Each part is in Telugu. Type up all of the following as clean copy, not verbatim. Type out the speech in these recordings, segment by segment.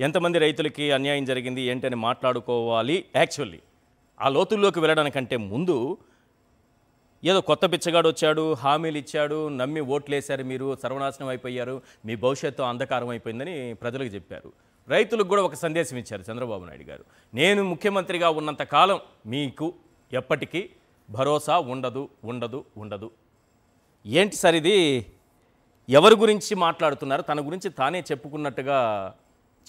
ఎంతమంది రైతులకి అన్యాయం జరిగింది ఏంటని మాట్లాడుకోవాలి. యాక్చువల్లీ ఆ లోతుల్లోకి వెళ్ళడానికంటే ముందు ఏదో కొత్త బిచ్చగాడు వచ్చాడు, హామీలు ఇచ్చాడు, నమ్మి ఓట్లేశారు, మీరు సర్వనాశనం అయిపోయారు, మీ భవిష్యత్తు అంధకారం అయిపోయిందని ప్రజలకు చెప్పారు. రైతులకు కూడా ఒక సందేశం ఇచ్చారు చంద్రబాబు నాయుడు గారు. నేను ముఖ్యమంత్రిగా ఉన్నంత కాలం మీకు ఎప్పటికీ భరోసా ఉండదు ఉండదు ఉండదు. ఏంటి సార్ ఇది? ఎవరి గురించి మాట్లాడుతున్నారు? తన గురించి తానే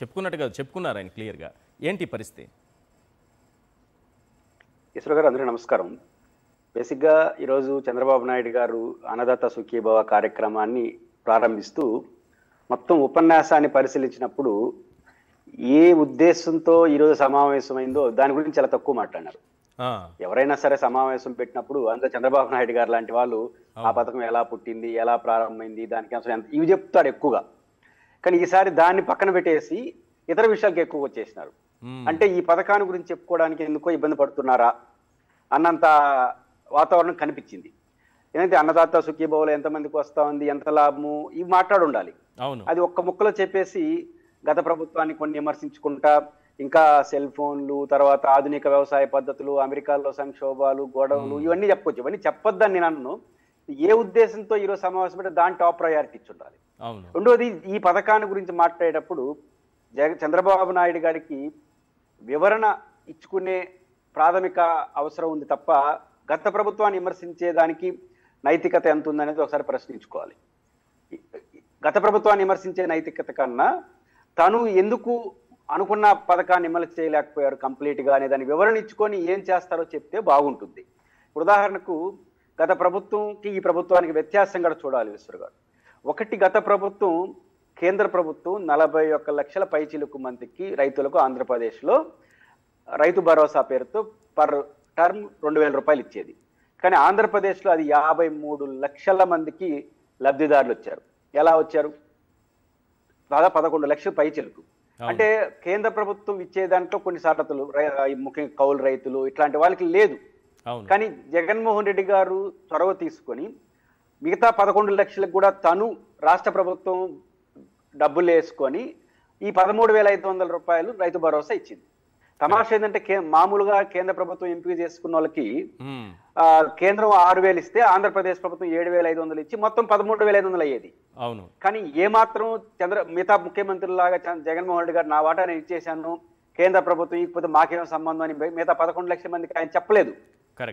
చెప్పుకున్నారు ఆయన క్లియర్గా. ఏంటి పరిస్థితి? ఈశ్వర్ గారు, అందరికీ నమస్కారం. బేసిక్గా ఈరోజు చంద్రబాబు నాయుడు గారు అన్నదాత సుఖీభవ కార్యక్రమాన్ని ప్రారంభిస్తూ మొత్తం ఉపన్యాసాన్ని పరిశీలించినప్పుడు ఏ ఉద్దేశంతో ఈరోజు సమావేశమైందో దాని గురించి చాలా తక్కువ మాట్లాడినారు. ఎవరైనా సరే సమావేశం పెట్టినప్పుడు అందులో చంద్రబాబు నాయుడు గారు లాంటి వాళ్ళు ఆ పథకం ఎలా పుట్టింది, ఎలా ప్రారంభమైంది, దానికి అసలు ఎంత ఇవి చెప్తాడు ఎక్కువగా. కానీ ఈసారి దాన్ని పక్కన పెట్టేసి ఇతర విషయాలకు ఎక్కువ వచ్చేసినారు. అంటే ఈ పథకాన్ని గురించి చెప్పుకోవడానికి ఎందుకో ఇబ్బంది పడుతున్నారా అన్నంత వాతావరణం కనిపించింది. ఏంటంటే అన్నదాత సుఖీభవలో ఎంతమందికి వస్తా ఉంది, ఎంత లాభము, ఇవి మాట్లాడి ఉండాలి. అది ఒక్క ముక్కలో చెప్పేసి గత ప్రభుత్వాన్ని కొన్ని విమర్శించుకుంటా, ఇంకా సెల్ ఫోన్లు, తర్వాత ఆధునిక వ్యవసాయ పద్ధతులు, అమెరికాలో సంక్షోభాలు, గొడవలు, ఇవన్నీ చెప్పుకోవచ్చు. ఇవన్నీ చెప్పొద్దని నేను అన్ను. ఏ ఉద్దేశంతో ఈరోజు సమావేశం పెడితే దాని టాప్ ప్రయారిటీ ఇచ్చి ఉండాలి. రెండోది, ఈ పథకాన్ని గురించి మాట్లాడేటప్పుడు చంద్రబాబు నాయుడు గారికి వివరణ ఇచ్చుకునే ప్రాథమిక అవసరం ఉంది తప్ప గత ప్రభుత్వాన్ని విమర్శించేదానికి నైతికత ఎంత ఉందనేది ఒకసారి ప్రశ్నించుకోవాలి. గత ప్రభుత్వాన్ని విమర్శించే నైతికత కన్నా తను ఎందుకు అనుకున్న పథకాన్ని అమలు చేయలేకపోయారు కంప్లీట్గా అనే దాన్ని వివరణ ఇచ్చుకొని ఏం చేస్తారో చెప్తే బాగుంటుంది. ఉదాహరణకు గత ప్రభుత్వంకి ఈ ప్రభుత్వానికి వ్యత్యాసం కూడా చూడాలి ఈశ్వర్ గారు. ఒకటి, గత ప్రభుత్వం కేంద్ర ప్రభుత్వం 41 లక్షల పైచిలుకు మందికి రైతులకు ఆంధ్రప్రదేశ్లో రైతు భరోసా పేరుతో పర్ టర్మ్ 2,000 రూపాయలు ఇచ్చేది. కానీ ఆంధ్రప్రదేశ్లో అది 53 లక్షల మందికి లబ్ధిదారులు వచ్చారు. ఎలా వచ్చారు? దాదాపు 11 లక్షల పైచిలుకు. అంటే కేంద్ర ప్రభుత్వం ఇచ్చే దాంట్లో కొన్ని షరతులు, ముఖ్యంగా కౌలు రైతులు ఇట్లాంటి వాళ్ళకి లేదు. కానీ జగన్మోహన్ రెడ్డి గారు చొరవ తీసుకొని మిగతా 11 లక్షలకు కూడా తను రాష్ట్ర ప్రభుత్వం డబ్బులు వేసుకొని ఈ 13,500 రూపాయలు రైతు భరోసా ఇచ్చింది. తమాషా ఏంటంటే మామూలుగా కేంద్ర ప్రభుత్వం ఎంపిక చేసుకున్న వాళ్ళకి కేంద్రం 6,000 ఇస్తే ఆంధ్రప్రదేశ్ ప్రభుత్వం 7,500 ఇచ్చి మొత్తం 13,500 అయ్యేది. అవును. కానీ ఏమాత్రం మిగతా ముఖ్యమంత్రులాగా జగన్మోహన్ రెడ్డి గారు నా వాటా నేను ఇచ్చేశాను, కేంద్ర ప్రభుత్వం ఇకపోతే మాకేం సంబంధం అని మిగతా 11 లక్షల మందికి ఆయన చెప్పలేదు.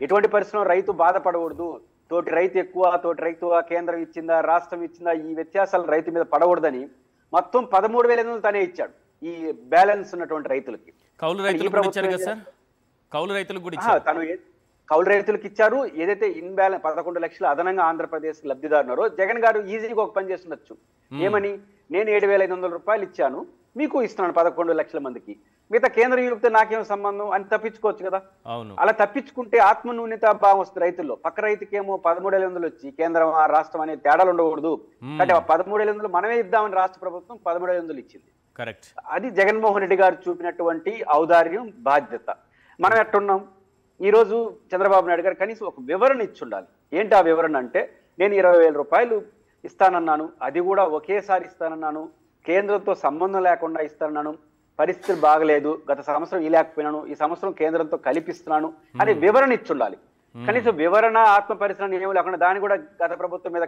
ఎటువంటి పరిస్థితుల్లో రైతు బాధపడకూడదు, తోటి రైతు ఎక్కువ, తోటి రైతు కేంద్రం ఇచ్చిందా, రాష్ట్రం ఇచ్చిందా, ఈ వ్యత్యాసాలు రైతు మీద పడకూడదని మొత్తం 13,500 తనే ఇచ్చాడు ఈ బ్యాలెన్స్ ఉన్నటువంటి రైతులకి. కౌలు రైతులకు ఇచ్చారు కదా సార్? కౌలు రైతులకు కూడా ఇచ్చారు. తను కౌలు రైతులకు ఇచ్చారు. ఏదైతే ఇన్బ్యాలెన్స్ 11 లక్షలు అదనంగా ఆంధ్రప్రదేశ్ లబ్ధిదారున్నారో జగన్ గారు ఈజీగా ఒక పని చేస్తుండొచ్చు. ఏమని, నేను 7,500 రూపాయలు ఇచ్చాను, మీకు ఇస్తున్నాను 11 లక్షల మందికి, మిగతా కేంద్రం ఇరిగితే నాకేం సంబంధం అని తప్పించుకోవచ్చు కదా. అలా తప్పించుకుంటే ఆత్మన్యూన్యత భావం వస్తుంది రైతుల్లో. పక్క రైతుకేమో 13,500 వచ్చి కేంద్రం రాష్ట్రం అనే తేడాలు ఉండకూడదు. అంటే 13,500 మనమే ఇద్దామని రాష్ట్ర ప్రభుత్వం 13,500 ఇచ్చింది. కరెక్ట్. అది జగన్మోహన్ రెడ్డి గారు చూపినటువంటి ఔదార్యం, బాధ్యత. మనం ఎట్టున్నాం ఈరోజు? చంద్రబాబు నాయుడు గారు కనీసం ఒక వివరణ ఇచ్చి ఉండాలి. ఏంటి ఆ వివరణ అంటే, నేను 20,000 రూపాయలు ఇస్తానన్నాను, అది కూడా ఒకేసారి ఇస్తానన్నాను, కేంద్రంతో సంబంధం లేకుండా ఇస్తానన్నాను, పరిస్థితులు బాగలేదు, గత సంవత్సరం ఇలేకపోయినాను, ఈ సంవత్సరం కేంద్రంతో కలిపిస్తున్నాను అనే వివరణ ఇచ్చి ఉండాలి. కనీసం వివరణ, ఆత్మ పరిశ్రమ ఏమి లేకుండా దాన్ని కూడా గత ప్రభుత్వం మీద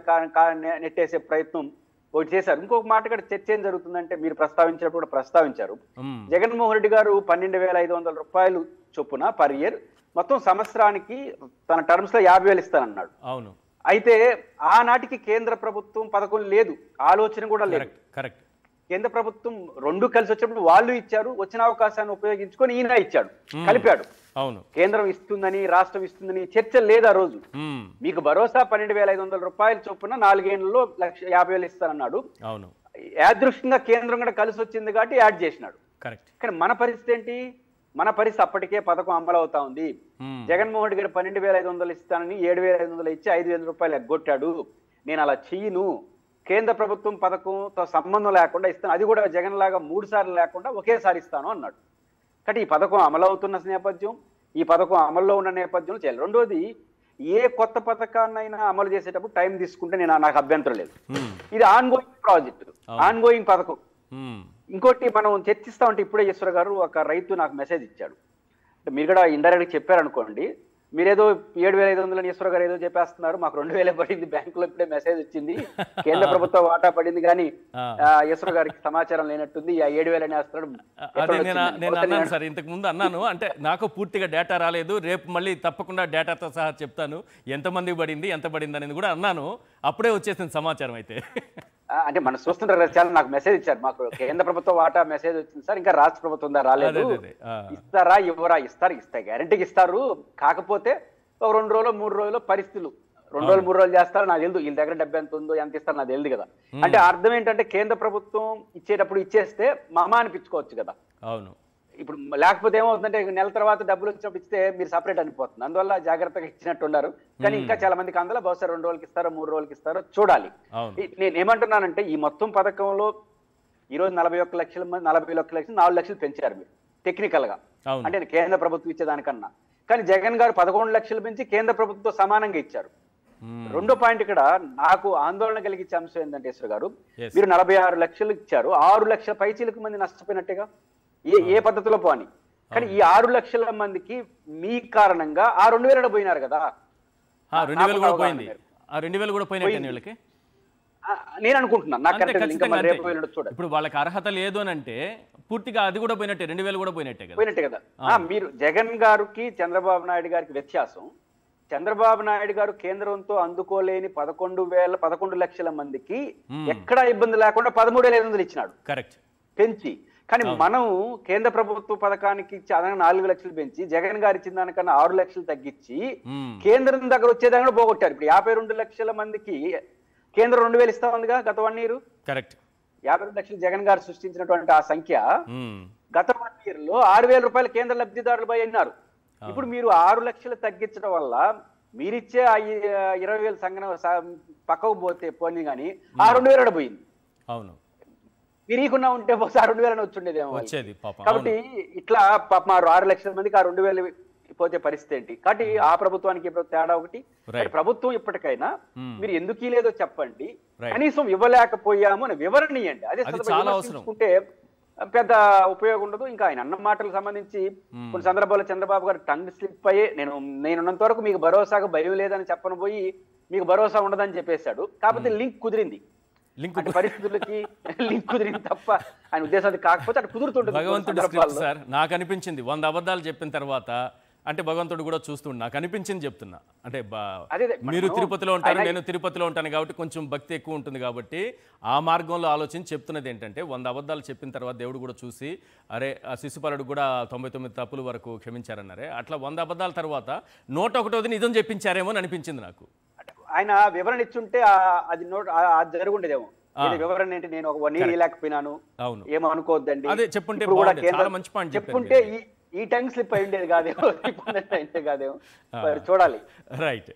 నెట్టేసే ప్రయత్నం ఒకటి చేశారు. ఇంకొక మాట కూడా చర్చ ఏం జరుగుతుందంటే, మీరు ప్రస్తావించినప్పుడు కూడా ప్రస్తావించారు, జగన్మోహన్ రెడ్డి గారు 12,500 రూపాయలు చొప్పున పర్ ఇయర్ మొత్తం సంవత్సరానికి తన టర్మ్స్ లో 50,000 ఇస్తానన్నాడు. అవును. అయితే ఆనాటికి కేంద్ర ప్రభుత్వం పథకం లేదు, ఆలోచన కూడా లేదు. కరెక్ట్. కేంద్ర ప్రభుత్వం రెండు కలిసి వచ్చినప్పుడు వాళ్ళు ఇచ్చారు, వచ్చిన అవకాశాన్ని ఉపయోగించుకొని ఈయన ఇచ్చాడు, కలిపాడు. అవును. కేంద్రం ఇస్తుందని, రాష్ట్రం ఇస్తుందని చర్చ లేదు ఆ రోజు. మీకు భరోసా 12,500 రూపాయలు చొప్పున 4 ఏళ్లలో 50,000 ఇస్తానన్నాడు. అవును. యాదృష్టిగా కేంద్రం కూడా కలిసి వచ్చింది కాబట్టి యాడ్ చేసినాడు. కరెక్ట్. కానీ మన పరిస్థితి ఏంటి? మన పరిస్థితి అప్పటికే పథకం అమలు అవుతా ఉంది. జగన్మోహన్ రెడ్డి గారు 12,500 ఇస్తానని 7,500 ఇచ్చి 5,000 రూపాయలు ఎగ్గొట్టాడు. నేను అలా చెయ్యను, కేంద్ర ప్రభుత్వం పథకంతో సంబంధం లేకుండా ఇస్తాను, అది కూడా జగన్ లాగా 3 సార్లు లేకుండా ఒకేసారి ఇస్తాను అన్నాడు. కాబట్టి ఈ పథకం అమలు అవుతున్న నేపథ్యం, ఈ పథకం అమల్లో ఉన్న నేపథ్యంలో చేయాలి. రెండోది, ఏ కొత్త పథకాన్నైనా అమలు చేసేటప్పుడు టైం తీసుకుంటే నాకు అభ్యంతరం లేదు. ఇది on going project, on going పథకం. ఇంకోటి మనం చర్చిస్తా ఉంటే ఇప్పుడే ఈశ్వర్ గారు ఒక రైతు నాకు మెసేజ్ ఇచ్చాడు. అంటే మీరు కూడా ఇండైరెక్ట్ చెప్పారనుకోండి, మీరేదో 7,500 ఈశ్వర్ గారు ఏదో చెప్పేస్తున్నారు, మాకు 2,000 పడింది, బ్యాంకులో ఇప్పుడే మెసేజ్ వచ్చింది, కేంద్ర ప్రభుత్వ వాటా పడింది, కానీ ఈశ్వర్ గారికి సమాచారం లేనట్టుంది, ఆ 7,000 వేస్తున్నాడు. అదే నేను అన్నాను సార్, ఇంతకు ముందు అన్నాను. అంటే నాకు పూర్తిగా డేటా రాలేదు, రేపు మళ్ళీ తప్పకుండా డేటాతో సహా చెప్తాను ఎంతమందికి పడింది, ఎంత పడింది అనేది కూడా అన్నాను. అప్పుడే వచ్చేసింది సమాచారం. అయితే అంటే మనం చూస్తుంటారు కదా, చాలా నాకు మెసేజ్ ఇచ్చారు, మాకు కేంద్ర ప్రభుత్వ వాటా మెసేజ్ వచ్చింది సార్, ఇంకా రాష్ట్ర ప్రభుత్వం రాలేదు, ఇస్తారా ఇవ్వరా, ఇస్తారు గ్యారంటీకి ఇస్తారు, కాకపోతే ఒక 2 రోజులు 3 రోజులు పరిస్థితులు, 2 రోజులు 3 రోజులు చేస్తారు, నాకు తెలియదు వీళ్ళ దగ్గర డబ్బు ఎంత ఉందో ఎంత ఇస్తారు నాకు తెలియదు కదా. అంటే అర్థం ఏంటంటే కేంద్ర ప్రభుత్వం ఇచ్చేటప్పుడు ఇచ్చేస్తే మామ అనిపించుకోవచ్చు కదా. అవును. ఇప్పుడు లేకపోతే ఏమవుతుందంటే నెల తర్వాత డబ్బులు వచ్చినప్పుడు ఇస్తే మీరు సపరేట్ అనిపోతుంది, అందువల్ల జాగ్రత్తగా ఇచ్చినట్టు ఉన్నారు. కానీ ఇంకా చాలా మందికి అందులో బహుశా 2 రోజులకి ఇస్తారో 3 రోజులకి ఇస్తారో చూడాలి. నేను ఏమంటున్నానంటే ఈ మొత్తం పథకంలో ఈరోజు 41 లక్షల మంది, 41 లక్షలు 4 లక్షలు పెంచారు మీరు టెక్నికల్ గా, అంటే కేంద్ర ప్రభుత్వం ఇచ్చేదానికన్నా. కానీ జగన్ గారు 11 లక్షలు పెంచి కేంద్ర ప్రభుత్వంతో సమానంగా ఇచ్చారు. రెండో పాయింట్ ఇక్కడ నాకు ఆందోళన కలిగించే అంశం ఏంటంటే ఈశ్వర్ గారు, మీరు 46 లక్షలు ఇచ్చారు, 6 లక్షల పైచీలకు మంది నష్టపోయినట్టుగా ఏ పద్ధతిలో పోని. కానీ ఈ 6 లక్షల మందికి మీ కారణంగా ఆ 2,000 పోయినారు కదా. 2,000 కూడా పోయింది. ఆ 2,000 కూడా పోయినట్టు నేను అనుకుంటున్నాను. ఇప్పుడు వాళ్ళకి అర్హత లేదు అని అంటే పూర్తిగా అది కూడా పోయినట్టే, 2,000 కూడా పోయినట్టే కదా. మీరు జగన్ గారికి చంద్రబాబు నాయుడు గారికి వ్యత్యాసం, చంద్రబాబు నాయుడు గారు కేంద్రంతో అందుకోలేని 11 లక్షల మందికి ఎక్కడా ఇబ్బంది లేకుండా 13,500 ఇచ్చినాడు కరెక్ట్ పెంచి. కానీ మనం కేంద్ర ప్రభుత్వ పథకానికి ఇచ్చి అదనంగా 4 లక్షలు పెంచి జగన్ గారు ఇచ్చిన దానికన్నా 6 లక్షలు తగ్గించి కేంద్రం దగ్గర వచ్చేదాన్ని పోగొట్టారు. ఇప్పుడు 52 లక్షల మందికి కేంద్రం 2,000 ఇస్తా ఉందిగా గత 1 year. కరెక్ట్. 52 లక్షలు జగన్ గారు సృష్టించినటువంటి ఆ సంఖ్య గత 1 year లో 6,000 రూపాయలు కేంద్ర లబ్ధిదారులు అయినారు. ఇప్పుడు మీరు 6 లక్షలు తగ్గించడం వల్ల మీరిచ్చే ఆ 20,000 సంఘం పక్కకు పోనీ కానీ ఆ 2,000 పోయింది. అవును. విరీకున్నా ఉంటే బహుశా 2,000 వచ్చిండేదేమో. కాబట్టి ఇట్లా పాప 6 లక్షల మందికి ఆ 2,000 పోతే పరిస్థితి ఏంటి? కాబట్టి ఆ ప్రభుత్వానికి తేడా ఒకటి. ప్రభుత్వం ఇప్పటికైనా మీరు ఎందుకు ఇలేదో చెప్పండి, కనీసం ఇవ్వలేకపోయాము అని వివరణ ఇవ్వండి. అదే తీసుకుంటే పెద్ద ఉపయోగం ఉండదు. ఇంకా ఆయన అన్న మాటలకు సంబంధించి కొన్ని సందర్భాల్లో చంద్రబాబు గారు టంగ్ స్లిప్ అయ్యే, నేనున్నంత వరకు మీకు భరోసాగా భయం లేదని చెప్పను పోయి మీకు భరోసా ఉండదని చెప్పేశాడు. కాకపోతే లింక్ కుదిరింది, పరిస్థితులకి లింక్ కుదిరింది తప్ప ఆయన ఉద్దేశానికి కాకపోతే అటు కుదురుతుంటుంది. భగవంతుడు సార్ నాకు అనిపించింది 100 అబద్ధాలు చెప్పిన తర్వాత అంటే భగవంతుడు కూడా చూస్తుండు, నాకు అనిపించింది చెప్తున్నా. అంటే మీరు తిరుపతిలో ఉంటారు, నేను తిరుపతిలో ఉంటాను కాబట్టి కొంచెం భక్తి ఎక్కువ ఉంటుంది కాబట్టి ఆ మార్గంలో ఆలోచించి చెప్తున్నది ఏంటంటే 100 అబద్ధాలు చెప్పిన తర్వాత దేవుడు కూడా చూసి అరే ఆ శిశుపాలుడు కూడా 99 తప్పుల వరకు క్షమించారన్నారే, అట్లా 100 అబద్ధాల తర్వాత 101వ నిజం చెప్పించారేమో అని అనిపించింది నాకు. ఆయన వివరణ ఇచ్చుంటే అది జరుగుండేదేమో. వివరణ ఏంటి, నేను ఒక 1 year లేకపోయినాను, ఏమో అనుకోవద్దండి, అదే చెప్పుంటే మంచి పాయింట్ చెప్పుంటే ఈ టంగ్ స్లిప్ అయి ఉండేది కాదేమో, చూడాలి. రైట్.